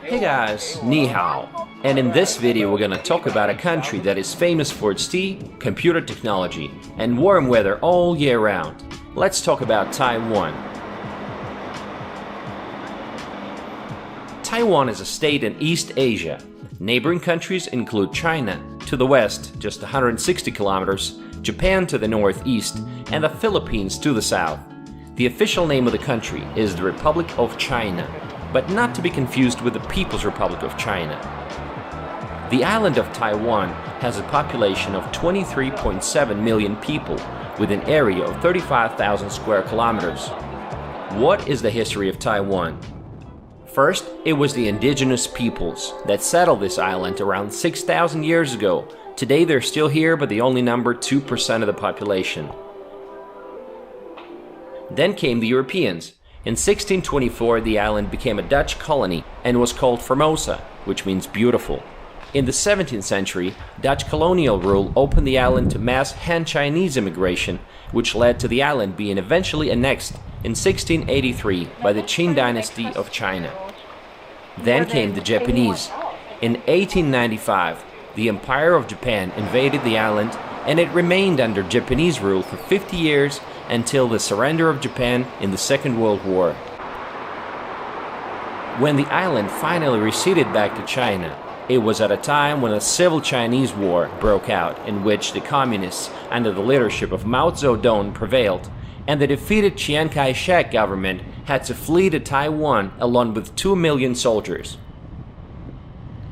Hey guys, ni hao. And in this video we're gonna talk about a country that is famous for its tea, computer technology, and warm weather all year round. Let's talk about Taiwan. Taiwan is a state in East Asia. Neighboring countries include China to the west, just 160 kilometers, Japan to the northeast, and the Philippines to the south. The official name of the country is the Republic of China, but not to be confused with the People's Republic of China. The island of Taiwan has a population of 23.7 million people with an area of 35,000 square kilometers. What is the history of Taiwan? First, it was the indigenous peoples that settled this island around 6,000 years ago. Today they're still here, but they only number 2% of the population. Then came the Europeans. In 1624, the island became a Dutch colony and was called Formosa, which means beautiful. In the 17th century, Dutch colonial rule opened the island to mass Han Chinese immigration, which led to the island being eventually annexed in 1683 by the Qing dynasty of China. Then came the Japanese. In 1895, the Empire of Japan invaded the island, and it remained under Japanese rule for 50 years until the surrender of Japan in the Second World War. When the island finally receded back to China, it was at a time when a civil Chinese war broke out, in which the communists under the leadership of Mao Zedong prevailed, and the defeated Chiang Kai-shek government had to flee to Taiwan along with 2 million soldiers.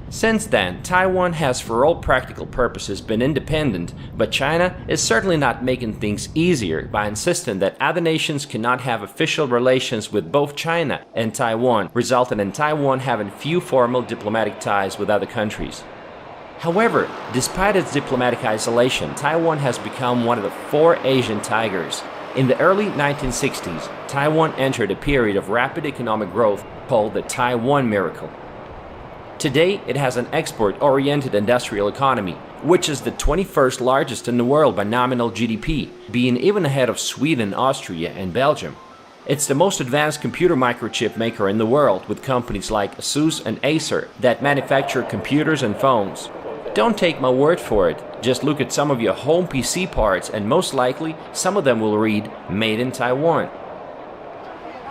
Since then, Taiwan has for all practical purposes been independent, but China is certainly not making things easier by insisting that other nations cannot have official relations with both China and Taiwan, resulting in Taiwan having few formal diplomatic ties with other countries. However, despite its diplomatic isolation, Taiwan has become one of the 4 Asian tigers. In the early 1960s, Taiwan entered a period of rapid economic growth called the Taiwan Miracle. Today, it has an export-oriented industrial economy, which is the 21st largest in the world by nominal GDP, being even ahead of Sweden, Austria, and Belgium. It's the most advanced computer microchip maker in the world, with companies like ASUS and Acer that manufacture computers and phones. Don't take my word for it, just look at some of your home PC parts and most likely some of them will read "Made in Taiwan."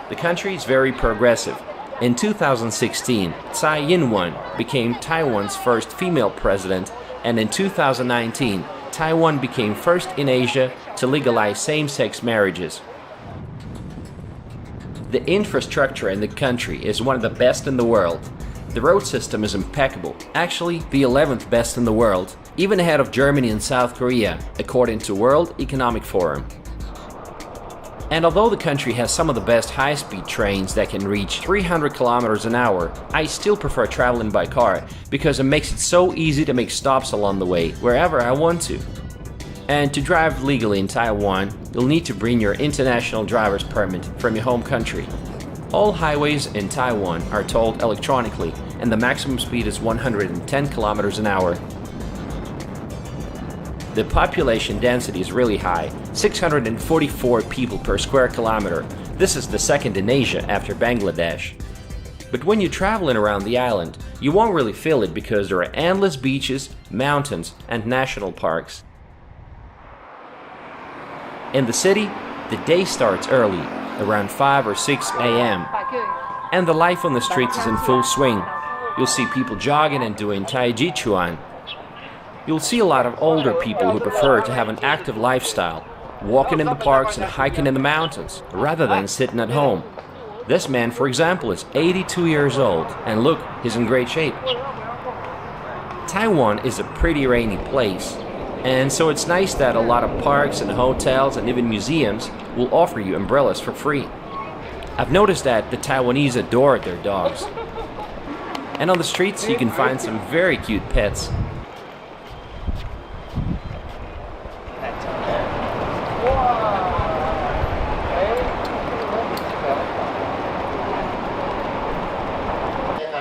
The country is very progressive. In 2016, Tsai Ing-wen became Taiwan's first female president, and in 2019, Taiwan became first in Asia to legalize same-sex marriages. The infrastructure in the country is one of the best in the world. The road system is impeccable, actually the 11th best in the world, even ahead of Germany and South Korea, according to World Economic Forum. And although the country has some of the best high-speed trains that can reach 300 kilometers an hour, I still prefer traveling by car because it makes it so easy to make stops along the way, wherever I want to. And to drive legally in Taiwan, you'll need to bring your international driver's permit from your home country. All highways in Taiwan are tolled electronically, and the maximum speed is 110 kilometers an hour. The population density is really high, 644 people per square kilometer. This is the second in Asia after Bangladesh. But when you're traveling around the island, you won't really feel it because there are endless beaches, mountains, and national parks. In the city, the day starts early, around 5 or 6 a.m., and the life on the streets is in full swing. You'll see people jogging and doing Tai Chi Chuan. You'll see a lot of older people who prefer to have an active lifestyle, walking in the parks and hiking in the mountains, rather than sitting at home. This man, for example, is 82 years old, and look, he's in great shape. Taiwan is a pretty rainy place, and so it's nice that a lot of parks and hotels and even museums will offer you umbrellas for free. I've noticed that the Taiwanese adore their dogs. And on the streets you can find some very cute pets.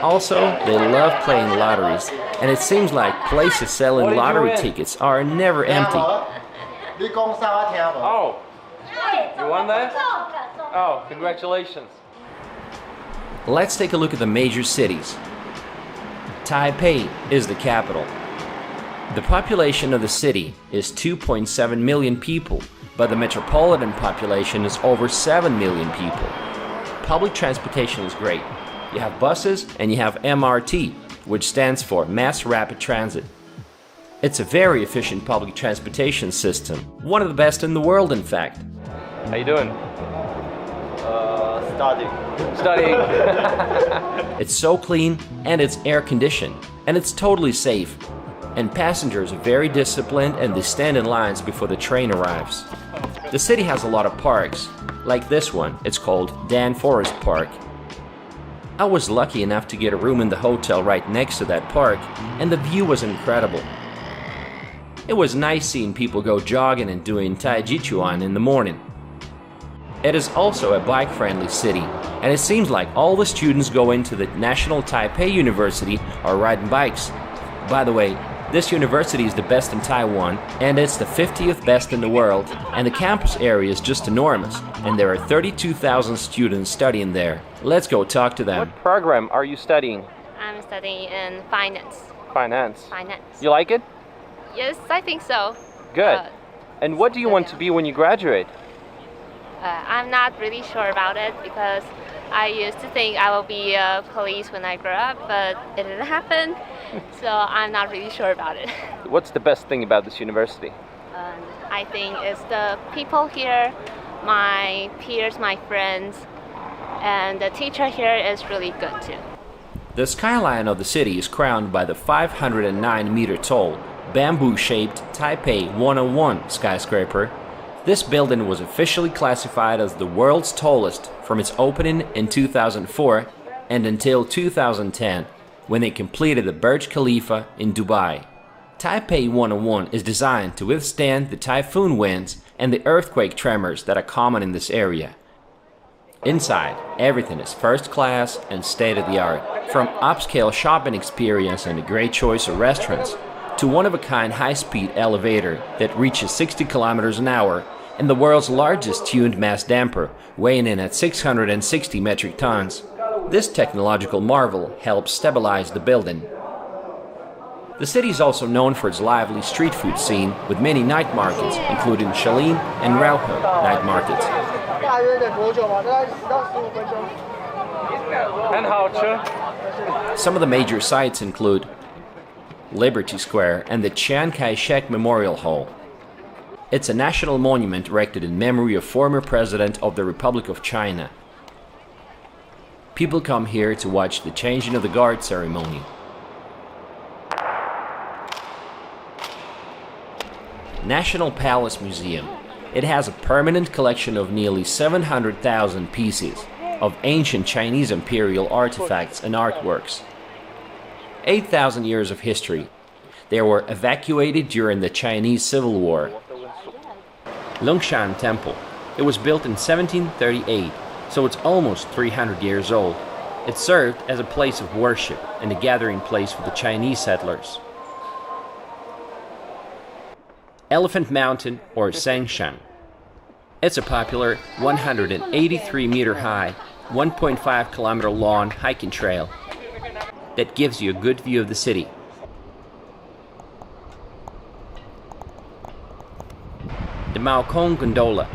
Also, they love playing lotteries, and it seems like places selling lottery tickets are never empty. Oh, you won that? Oh, congratulations. Let's take a look at the major cities. Taipei is the capital. The population of the city is 2.7 million people, but the metropolitan population is over 7 million people. Public transportation is great. You have buses and you have MRT, which stands for Mass Rapid Transit. It's a very efficient public transportation system, one of the best in the world, in fact. How you doing? Studying. It's so clean and it's air-conditioned, and it's totally safe. And passengers are very disciplined and they stand in lines before the train arrives. The city has a lot of parks, like this one. It's called Dan Forest Park. I was lucky enough to get a room in the hotel right next to that park, and the view was incredible. It was nice seeing people go jogging and doing Tai Chi Chuan in the morning. It is also a bike-friendly city, and it seems like all the students going to the National Taipei University are riding bikes. By the way, this university is the best in Taiwan, and it's the 50th best in the world, and the campus area is just enormous, and there are 32,000 students studying there. Let's go talk to them. What program are you studying? I'm studying in finance. Finance. Finance. You like it? Yes, I think so. Good. And what do you want to be when you graduate? I'm not really sure about it because I used to think I will be a police when I grow up, but it didn't happen. So I'm not really sure about it. What's the best thing about this university? I think it's the people here, my peers, my friends, and the teacher here is really good too. The skyline of the city is crowned by the 509-meter-tall, bamboo-shaped Taipei 101 skyscraper. This building was officially classified as the world's tallest from its opening in 2004 and until 2010, when they completed the Burj Khalifa in Dubai. Taipei 101 is designed to withstand the typhoon winds and the earthquake tremors that are common in this area. Inside, everything is first class and state-of-the-art, from upscale shopping experience and a great choice of restaurants, to one-of-a-kind high-speed elevator that reaches 60 kilometers an hour and the world's largest tuned mass damper, weighing in at 660 metric tons. This technological marvel helps stabilize the building. The city is also known for its lively street food scene with many night markets, including Shalin and Rauhe night markets. Some of the major sites include Liberty Square and the Chiang Kai-shek Memorial Hall. It's a national monument erected in memory of former President of the Republic of China. People come here to watch the changing of the guard ceremony. National Palace Museum. It has a permanent collection of nearly 700,000 pieces of ancient Chinese imperial artifacts and artworks. 8,000 years of history. They were evacuated during the Chinese Civil War. Longshan Temple. It was built in 1738, so it's almost 300 years old. It served as a place of worship and a gathering place for the Chinese settlers. Elephant Mountain, or Sangshan. It's a popular 183-meter-high, 1.5-kilometer long hiking trail that gives you a good view of the city. The Maokong Gondola.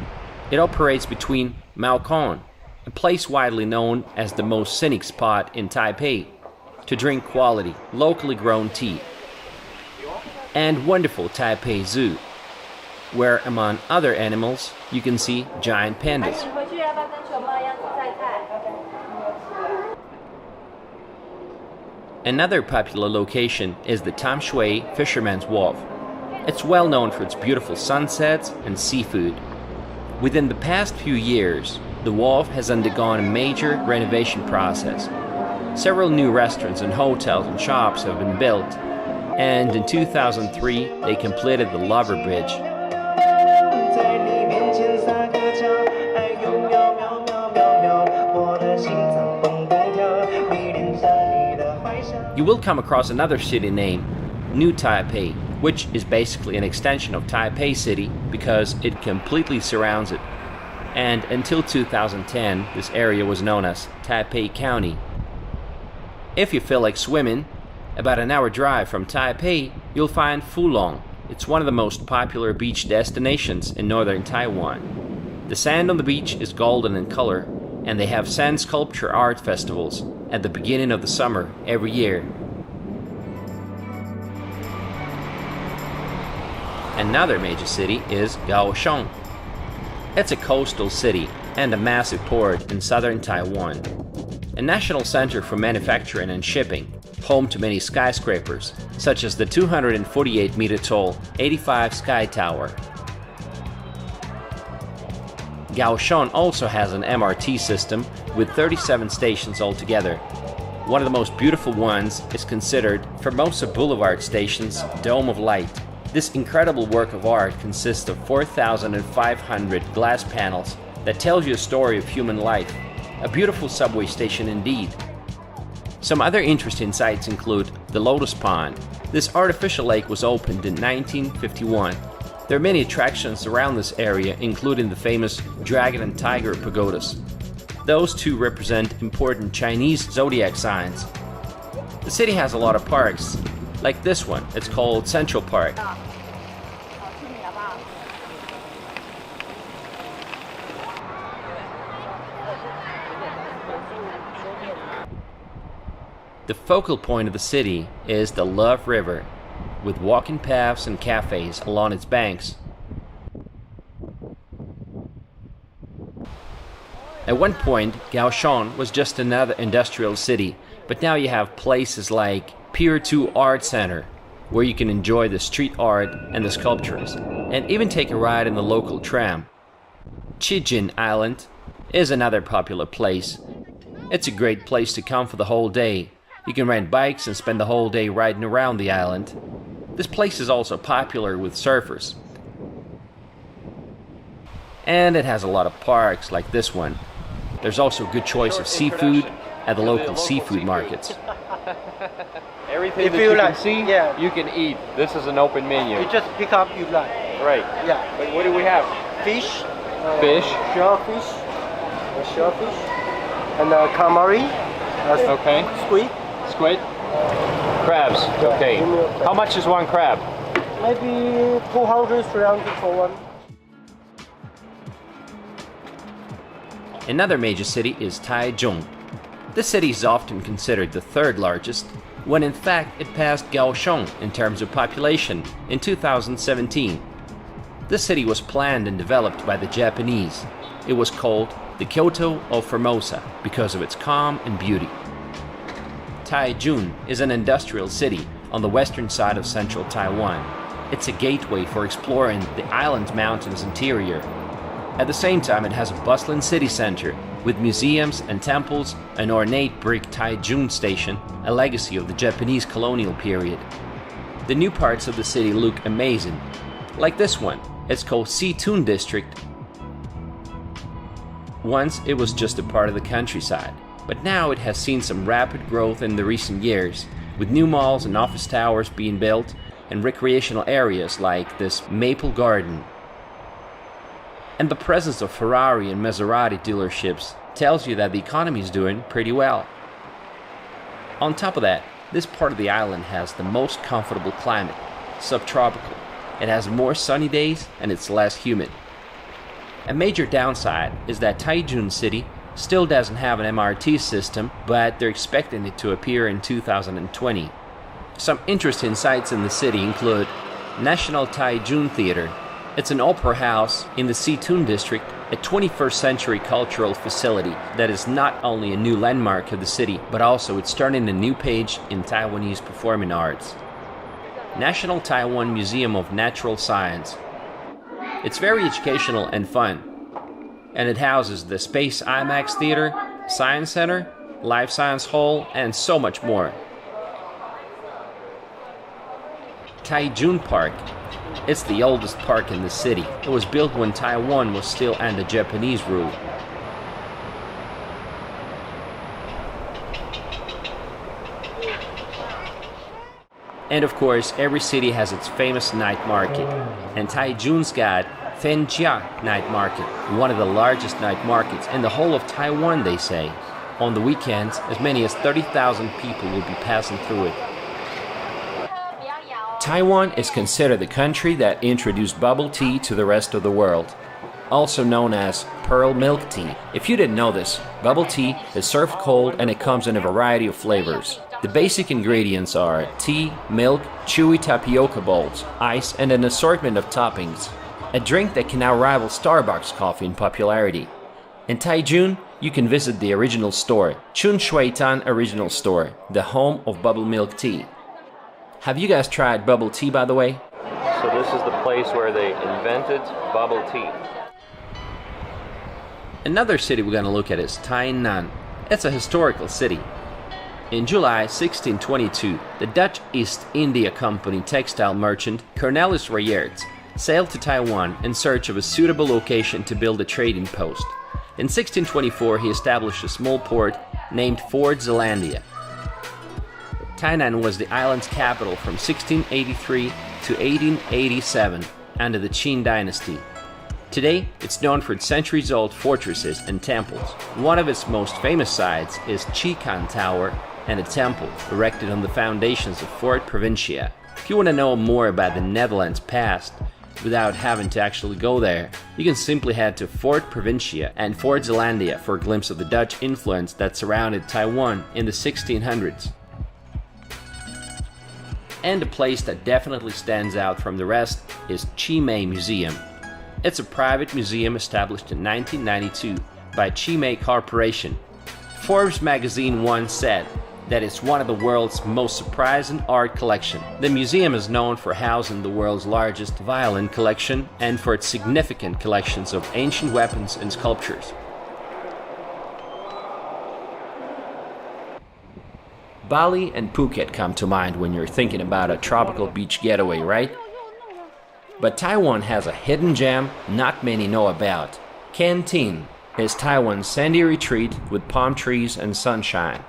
It operates between Maokong, a place widely known as the most scenic spot in Taipei, to drink quality, locally grown tea, and wonderful Taipei Zoo, where, among other animals, you can see giant pandas. Another popular location is the Tamshui Fisherman's Wharf. It's well known for its beautiful sunsets and seafood. Within the past few years, the wharf has undergone a major renovation process. Several new restaurants and hotels and shops have been built, and in 2003 they completed the Lover Bridge. You will come across another city named New Taipei, which is basically an extension of Taipei City because it completely surrounds it. and until 2010, this area was known as Taipei County. If you feel like swimming, about an hour drive from Taipei, you'll find Fulong. It's one of the most popular beach destinations in northern Taiwan. The sand on the beach is golden in color, and they have sand sculpture art festivals at the beginning of the summer every year. Another major city is Kaohsiung. It's a coastal city and a massive port in southern Taiwan. A national center for manufacturing and shipping, home to many skyscrapers, such as the 248-meter tall 85 Sky Tower. Kaohsiung also has an MRT system with 37 stations altogether. One of the most beautiful ones is considered Formosa Boulevard Station's Dome of Light. This incredible work of art consists of 4,500 glass panels that tells you a story of human life. A beautiful subway station indeed. Some other interesting sites include the Lotus Pond. This artificial lake was opened in 1951. There are many attractions around this area, including the famous Dragon and Tiger pagodas. Those two represent important Chinese zodiac signs. The city has a lot of parks, like this one. It's called Central Park. The focal point of the city is the Love River, with walking paths and cafes along its banks. At one point, Kaohsiung was just another industrial city, but now you have places like Pier 2 Art Center, where you can enjoy the street art and the sculptures, and even take a ride in the local tram. Chijin Island is another popular place. It's a great place to come for the whole day. You can rent bikes and spend the whole day riding around the island. This place is also popular with surfers. And it has a lot of parks like this one. There's also a good choice of seafood at the local seafood markets. Everything that you can see, you can eat. This is an open menu. You just pick up you like. Right. Yeah. But what do we have? Fish. Fish. Shellfish. Shellfish. And calamari. Okay. Squid. Squid. Crabs. Okay. How much is one crab? Maybe 200, 300 for one. Another major city is Taichung. This city is often considered the third largest, when in fact it passed Kaohsiung in terms of population in 2017. This city was planned and developed by the Japanese. It was called the Kyoto of Formosa because of its calm and beauty. Taichung is an industrial city on the western side of central Taiwan. It's a gateway for exploring the island's mountains interior. At the same time, it has a bustling city center with museums and temples, an ornate brick Taichung station, a legacy of the Japanese colonial period. The new parts of the city look amazing, like this one. It's called Situn District. Once it was just a part of the countryside, but now it has seen some rapid growth in the recent years, with new malls and office towers being built and recreational areas like this Maple Garden. And the presence of Ferrari and Maserati dealerships tells you that the economy is doing pretty well. On top of that, this part of the island has the most comfortable climate, subtropical. It has more sunny days and it's less humid. A major downside is that Taichung City still doesn't have an MRT system, but they're expecting it to appear in 2020. Some interesting sites in the city include National Taichung Theater. It's an opera house in the Situn district, a 21st century cultural facility that is not only a new landmark of the city, but also it's turning a new page in Taiwanese performing arts. National Taiwan Museum of Natural Science. It's very educational and fun, and it houses the Space IMAX Theater, Science Center, Life Science Hall, and so much more. Taichung Park. It's the oldest park in the city. It was built when Taiwan was still under Japanese rule. And of course, every city has its famous night market, and Taichung's got Fen night market, one of the largest night markets in the whole of Taiwan, they say. On the weekends, as many as 30,000 people will be passing through it. Taiwan is considered the country that introduced bubble tea to the rest of the world, also known as pearl milk tea. If you didn't know this, bubble tea is served cold and it comes in a variety of flavors. The basic ingredients are tea, milk, chewy tapioca balls, ice, and an assortment of toppings. A drink that can now rival Starbucks coffee in popularity. In Taichung, you can visit the original store, Chun Shui Tan Original Store, the home of bubble milk tea. Have you guys tried bubble tea, by the way? So this is the place where they invented bubble tea. Another city we're going to look at is Tainan. It's a historical city. In July 1622, the Dutch East India Company textile merchant Cornelis Reyerts sailed to Taiwan in search of a suitable location to build a trading post. In 1624, he established a small port named Fort Zeelandia. Tainan was the island's capital from 1683 to 1887 under the Qing dynasty. Today, it's known for its centuries-old fortresses and temples. One of its most famous sites is Chikan Tower and a temple erected on the foundations of Fort Provincia. If you want to know more about the Netherlands' past, without having to actually go there, you can simply head to Fort Provincia and Fort Zeelandia for a glimpse of the Dutch influence that surrounded Taiwan in the 1600s. And a place that definitely stands out from the rest is Chimay Museum. It's a private museum established in 1992 by Chimay Corporation. Forbes magazine once said that it's one of the world's most surprising art collection. The museum is known for housing the world's largest violin collection and for its significant collections of ancient weapons and sculptures. Bali and Phuket come to mind when you're thinking about a tropical beach getaway, right? But Taiwan has a hidden gem not many know about. Can Tin is Taiwan's sandy retreat with palm trees and sunshine.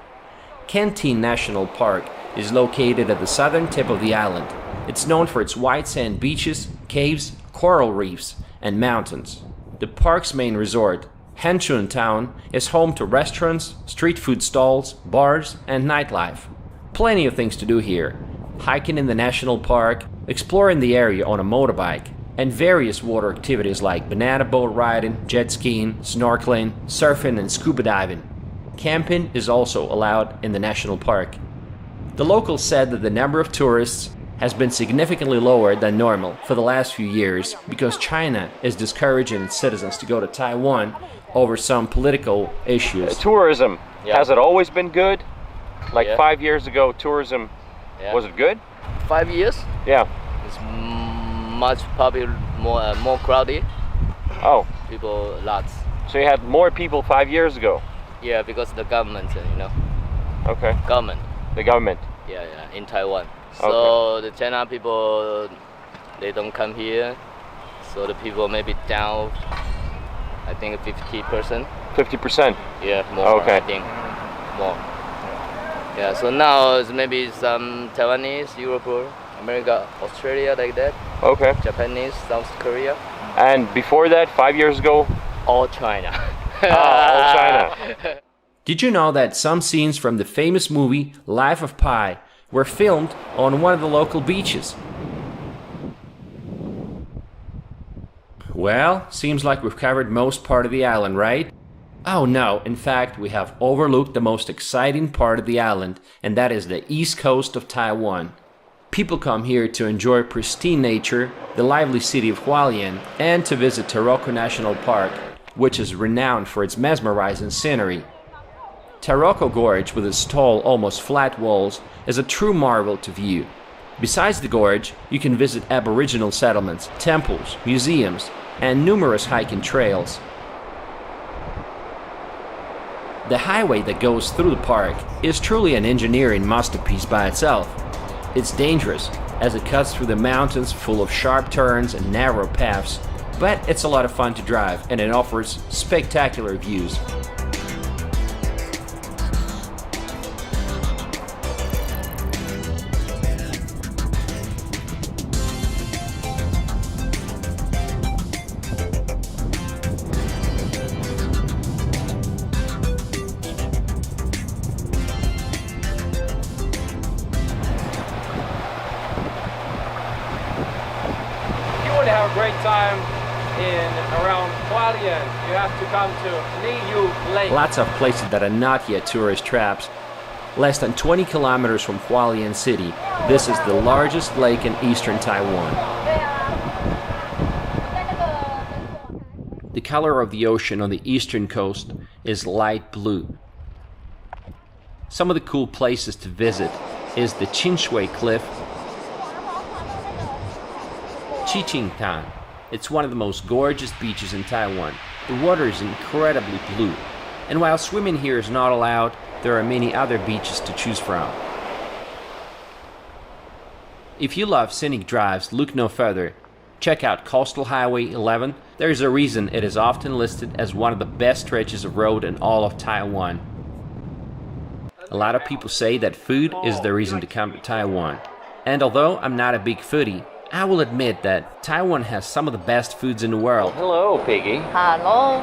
Can Tin National Park is located at the southern tip of the island. It's known for its white sand beaches, caves, coral reefs, and mountains. The park's main resort, Hanchun Town, is home to restaurants, street food stalls, bars, and nightlife. Plenty of things to do here. Hiking in the national park, exploring the area on a motorbike, and various water activities like banana boat riding, jet skiing, snorkeling, surfing, and scuba diving. Camping is also allowed in the national park. The locals said that the number of tourists has been significantly lower than normal for the last few years because China is discouraging its citizens to go to Taiwan over some political issues. Tourism, has it always been good? Like 5 years ago, tourism, was it good? 5 years? Yeah. It's much popular, more crowded. Oh. People, lots. So you had more people 5 years ago? Yeah, because the government, Okay. Government. The government? Yeah, in Taiwan. So the China people, they don't come here. So the people maybe down, I think 50%. 50%? Yeah, more, I think. More. Yeah, so now it's maybe some Taiwanese, Europe, America, Australia, like that. Okay. Japanese, South Korea. And before that, 5 years ago? All China. All China. Did you know that some scenes from the famous movie Life of Pi were filmed on one of the local beaches? Well, seems like we've covered most part of the island, right? Oh no, in fact, we have overlooked the most exciting part of the island, and that is the east coast of Taiwan. People come here to enjoy pristine nature, the lively city of Hualien, and to visit Taroko National Park, which is renowned for its mesmerizing scenery. Taroko Gorge, with its tall, almost flat walls, is a true marvel to view. Besides the gorge, you can visit Aboriginal settlements, temples, museums, and numerous hiking trails. The highway that goes through the park is truly an engineering masterpiece by itself. It's dangerous, as it cuts through the mountains full of sharp turns and narrow paths, but it's a lot of fun to drive and it offers spectacular views. time in around Hualien, you have to come to Niyu Lake. Lots of places that are not yet tourist traps. Less than 20 kilometers from Hualien City, this is the largest lake in eastern Taiwan. The color of the ocean on the eastern coast is light blue. Some of the cool places to visit is the Qinshui Cliff, Chiqingtan. It's one of the most gorgeous beaches in Taiwan. The water is incredibly blue. And while swimming here is not allowed, there are many other beaches to choose from. If you love scenic drives, look no further. Check out Coastal Highway 11. There is a reason it is often listed as one of the best stretches of road in all of Taiwan. A lot of people say that food is the reason to come to Taiwan. And although I'm not a big foodie, I will admit that Taiwan has some of the best foods in the world. Hello, Piggy. Hello.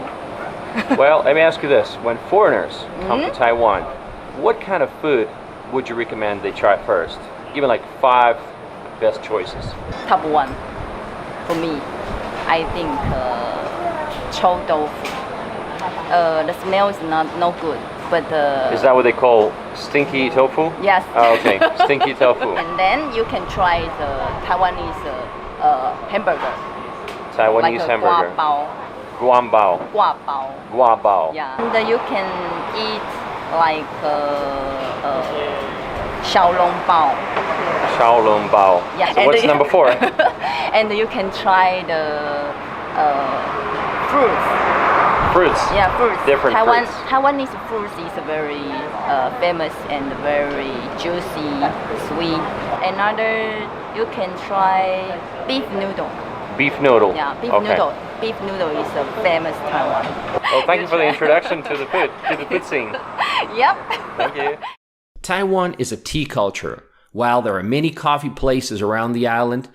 Well, let me ask you this. When foreigners come to Taiwan, what kind of food would you recommend they try first? Give me like 5 best choices. Top 1 for me, I think chow tofu. The smell is no good, but Is that what they call stinky tofu? yes. Oh, okay, stinky tofu. And then you can try the Taiwanese hamburger, Taiwanese like a hamburger. guabao. Guabao. Guabao. Guabao. Yeah. And you can eat like xiaolongbao. Xiaolongbao. Yeah. So what's number 4? And you can try the fruits. Fruits. Yeah, fruits. Different fruits. Taiwanese fruits is very famous and very juicy, sweet. Another, you can try beef noodle. Beef noodle. Yeah, beef Okay. noodle. Beef noodle is a famous Taiwan. Well, thank you for the introduction to the food scene. Yep. Thank you. Taiwan is a tea culture. While there are many coffee places around the island,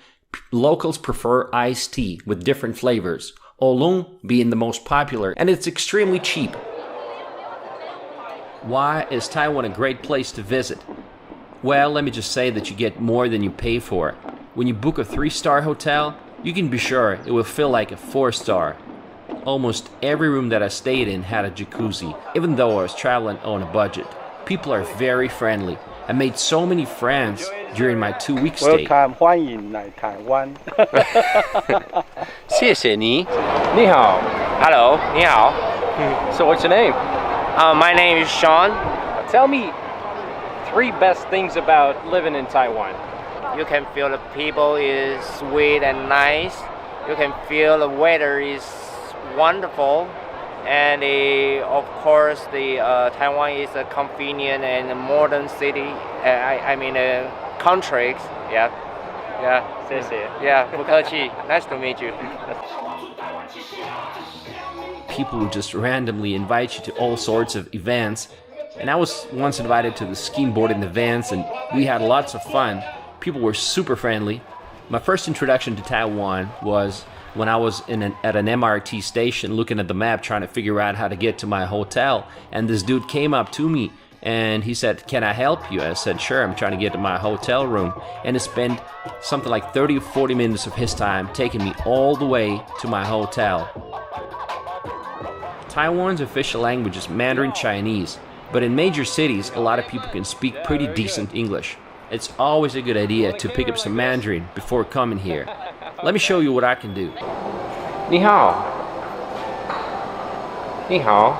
locals prefer iced tea with different flavors, oolong being the most popular, and it's extremely cheap. Why is Taiwan a great place to visit? Well, let me just say that you get more than you pay for. When you book a 3-star hotel, you can be sure it will feel like a 4-star. Almost every room that I stayed in had a jacuzzi, even though I was traveling on a budget. People are very friendly. I made so many friends during my 2-week stay. Welcome, 欢迎来台湾。谢谢你。你好。Hello. 你好。So what's your name? My name is Sean. Tell me 3 best things about living in Taiwan. You can feel the people is sweet and nice. You can feel the weather is wonderful. And of course, Taiwan is a convenient and modern city. I mean, country. Yeah. Yeah. 谢谢。 Yeah. 不客气. Nice to meet you. People would just randomly invite you to all sorts of events. And I was once invited to the skimboarding events, and we had lots of fun. People were super friendly. My first introduction to Taiwan was when I was at an MRT station looking at the map trying to figure out how to get to my hotel, and this dude came up to me and he said, "Can I help you?" I said, "Sure, I'm trying to get to my hotel room." And he spent something like 30 or 40 minutes of his time taking me all the way to my hotel. Taiwan's official language is Mandarin Chinese, but in major cities a lot of people can speak pretty decent English. It's always a good idea to pick up some Mandarin before coming here. Let me show you what I can do. 你好。你好。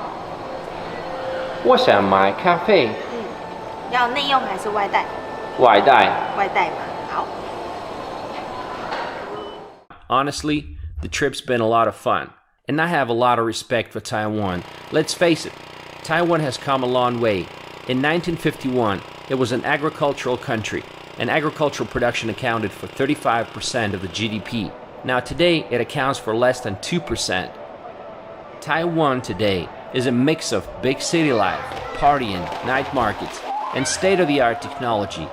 我想买咖啡。要内用还是外带？外带。外带嘛，好。 Honestly, the trip's been a lot of fun, and I have a lot of respect for Taiwan. Let's face it, Taiwan has come a long way. In 1951, it was an agricultural country, and agricultural production accounted for 35% of the GDP. Now today, it accounts for less than 2%. Taiwan today is a mix of big city life, partying, night markets, and state-of-the-art technology.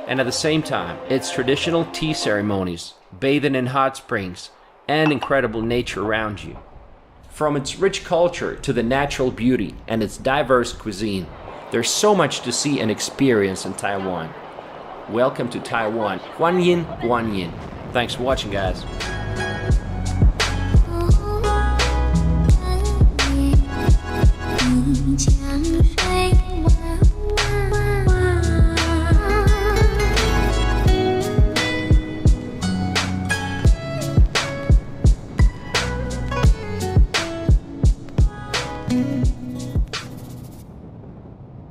And at the same time, its traditional tea ceremonies, bathing in hot springs, and incredible nature around you. From its rich culture to the natural beauty and its diverse cuisine, there's so much to see and experience in Taiwan. Welcome to Taiwan. 欢迎，欢迎. Thanks for watching, guys. 江水。